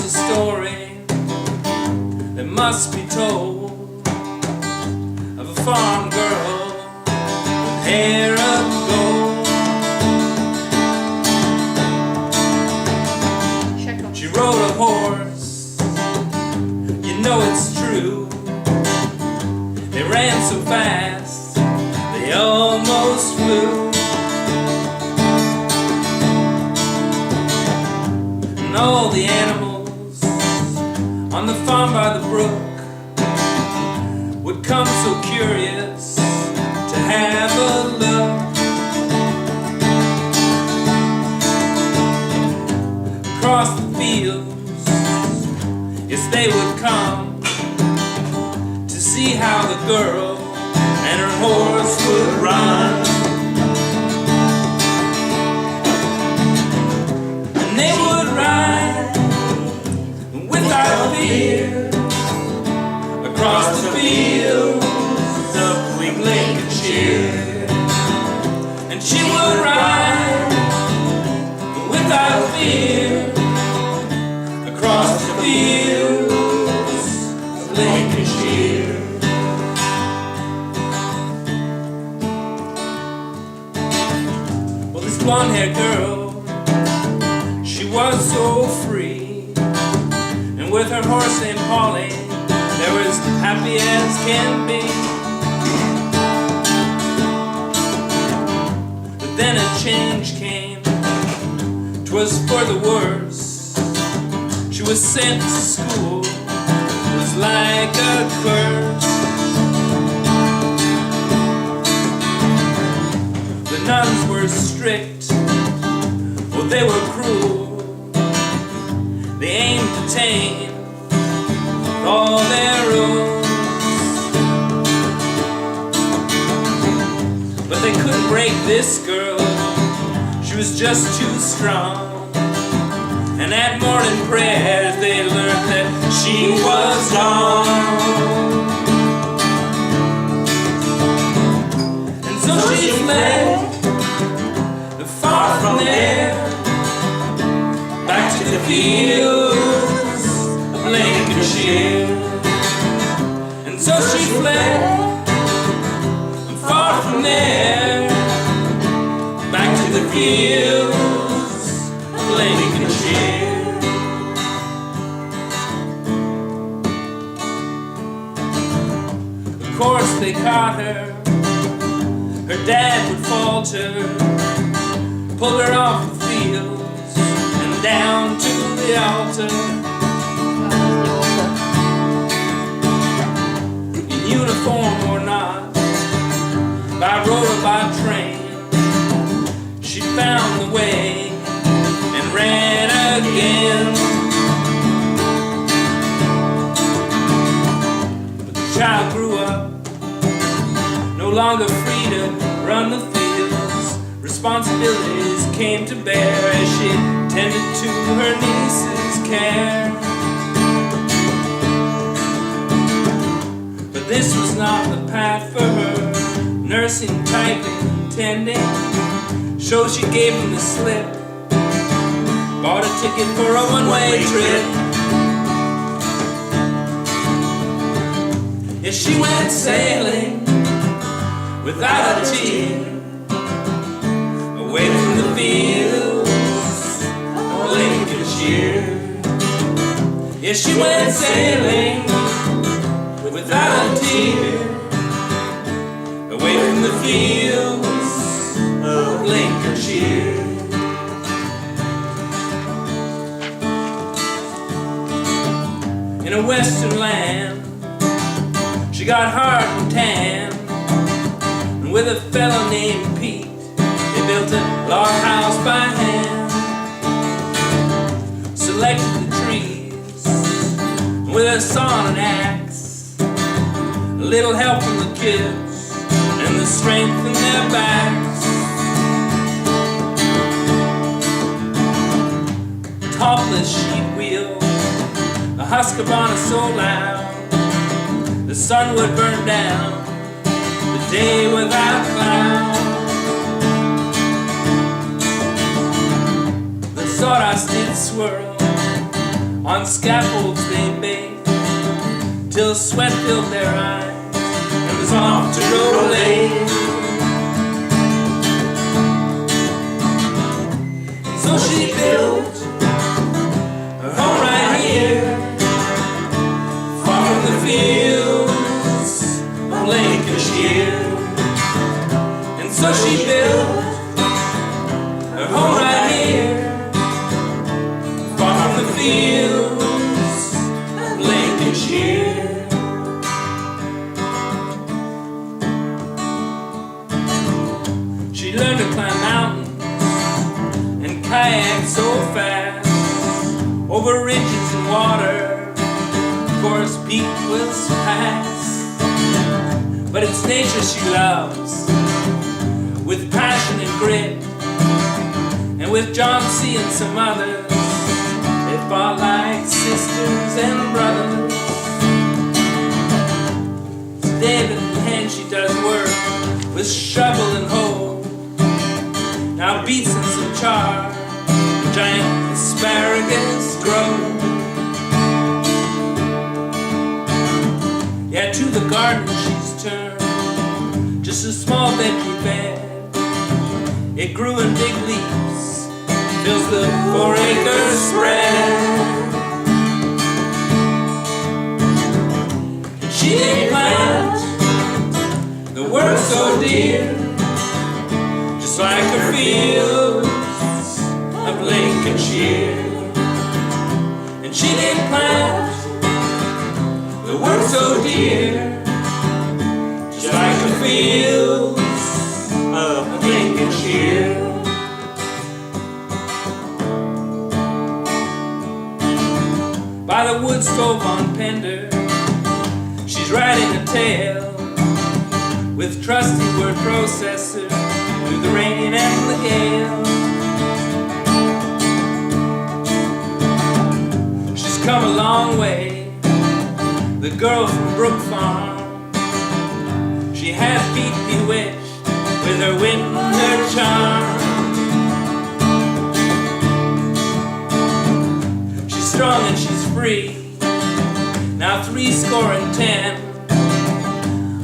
a story that must be told of a farm girl with hair of gold. She rode a horse, you know it's true. They ran so fast, they almost flew. And all the animals on the farm by the brook would come so curious to have a look. Across the fields, yes, they would come to see how the girl and her horse would run. And they would ride without fear across the fields of Lincolnshire. And she would ride without fear across the fields of Lincolnshire. Well, this blonde-haired girl, she was so free, and with her horse named Polly, they were as happy as can be. But then a change came, 'twas for the worse. She was sent to school, it was like a curse. The nuns were strict, well, they were cruel. They aimed to tame all their rules, but they couldn't break this girl, she was just too strong. And at morning prayers they learned that she was gone. And so she fled far from there, back to the fields of Lincolnshire. And so she fled far from there, back to the fields of Lincolnshire. Of course they caught her, her dad would falter, pulled her off the fields and down to the altar. In uniform or not, by road or by train, she found the way and ran again. But the child grew up, no longer free to run the fields. Responsibilities came to bear as she tended to her niece's care. But this was not the path for her. Nursing, typing, tending, so she gave him the slip, bought a ticket for a one-way trip. Yes, she went sailing without a tear, away from the fields of Lincolnshire. Yes, she went sailing without a tear, away from the fields of Lincolnshire. In a western land, she got hard and tan, and with a fellow named Pete, they built a log house by hand. Selected the trees with a saw and an axe, a little help from the kids and the strength in their backs. Topless sheep wheel, a Husqvarna so loud, the sun would burn down the day without cloud. The sawdust did swirl On scaffolds they bathed till sweat filled their eyes and was off to rolling. And so she built her home right here, far from the fields of Lancashire. And so she built her home right here, far from the fields of Lancashire. She learned to climb mountains and kayak so fast over ridges and water. Of course, Pete will pass, but it's nature she loves with passion and grit. And with John C. and some others, they fought like sisters and brothers. So David in hand she does work with shovel and hoe. Now beets and some char, the giant asparagus grow. Yeah, to the garden she's turned, just a small veggie bed. It grew in big leaves, fills the 4-acre spread. And she didn't plant the work so dear, just like her fields of Lancashire. And she didn't plant the work so dear, just like her fields of Lancashire. By the wood stove on Pender, she's writing a tale with trusty word processor through the rain and the gale. She's come a long way, the girl from Brook Farm. She has Pete bewitched with her wit and her charm. She's strong and she's free, now 70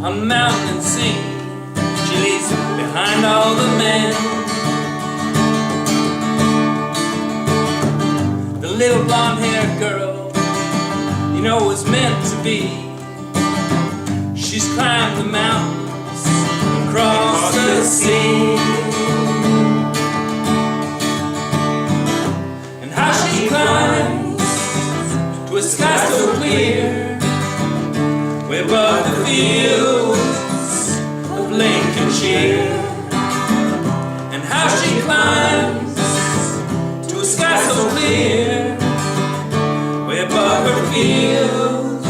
on mountain and sea. She leaves behind all the men. The little blonde-haired girl, you know, was meant to be. She's climbed the mountains and crossed the sea. And how she climbs to a sky so clear, way above the fields of Lancashire. And how she climbs to a sky so clear, way above her fields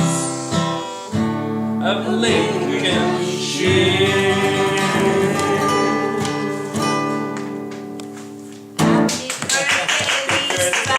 of Lancashire.